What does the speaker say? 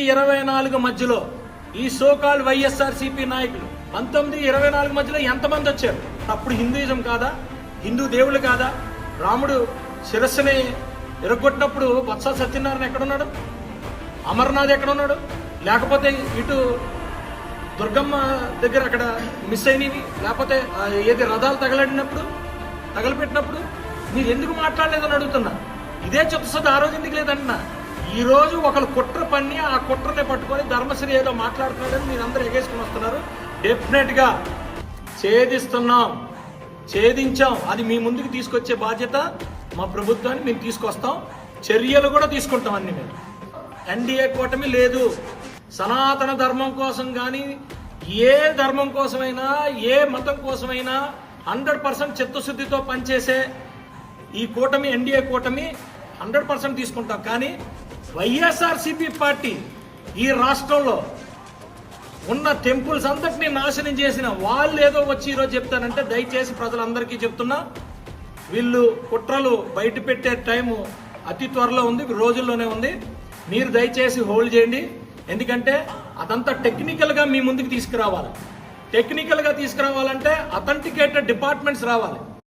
1924 మధ్యలో ఈ సోకాల్ వైఎస్ఆర్సీపీ నాయకులు 1924 మధ్యలో ఎంతమంది వచ్చారు? అప్పుడు హిందూయిజం కాదా? హిందూ దేవుళ్ళు కాదా? రాముడు శిరస్సుని ఎరగొట్టినప్పుడు బొత్స సత్యనారాయణ ఎక్కడున్నాడు? అమర్నాథ్ ఎక్కడున్నాడు? లేకపోతే ఇటు దుర్గమ్మ దగ్గర అక్కడ మిస్ అయినవి, లేకపోతే ఏది రథాలు తగలపెట్టినప్పుడు మీరు ఎందుకు మాట్లాడలేదని అడుగుతున్నా. ఇదే చిత్తశుద్ధి ఆ రోజు ఎందుకు లేదంటున్నా. ఈ రోజు ఒకరు కుట్ర పన్ని ఆ కుట్రని పట్టుకొని ధర్మశ్రీ ఏదో మాట్లాడుతున్నాడని మీరు అందరూ ఎగేసుకుని వస్తున్నారు. డెఫినెట్ గా ఛేదించాం. అది మీ ముందుకు తీసుకొచ్చే బాధ్యత మా ప్రభుత్వాన్ని మేము తీసుకొస్తాం. చర్యలు కూడా తీసుకుంటాం. అన్ని మేము ఎన్డీఏ కూటమి లేదు. సనాతన ధర్మం కోసం కానీ ఏ ధర్మం కోసమైనా ఏ మతం కోసమైనా 100% చిత్తశుద్ధితో పనిచేసే ఈ కూటమి ఎన్డీఏ కూటమి 100% తీసుకుంటాం. కానీ వైఎస్ఆర్సీపీ పార్టీ ఈ రాష్ట్రంలో ఉన్న టెంపుల్స్ అంతటినీ నాశనం చేసిన వాళ్ళు ఏదో వచ్చి ఈరోజు చెప్తానంటే దయచేసి ప్రజలందరికీ చెప్తున్నా, వీళ్ళు కుట్రలు బయట పెట్టే టైము అతి త్వరలో ఉంది, రోజుల్లోనే ఉంది. మీరు దయచేసి హోల్డ్ చేయండి. ఎందుకంటే అదంతా టెక్నికల్గా మీ ముందుకు తీసుకురావాలి. టెక్నికల్గా తీసుకురావాలంటే అథెంటికేటెడ్ డిపార్ట్మెంట్స్ రావాలి.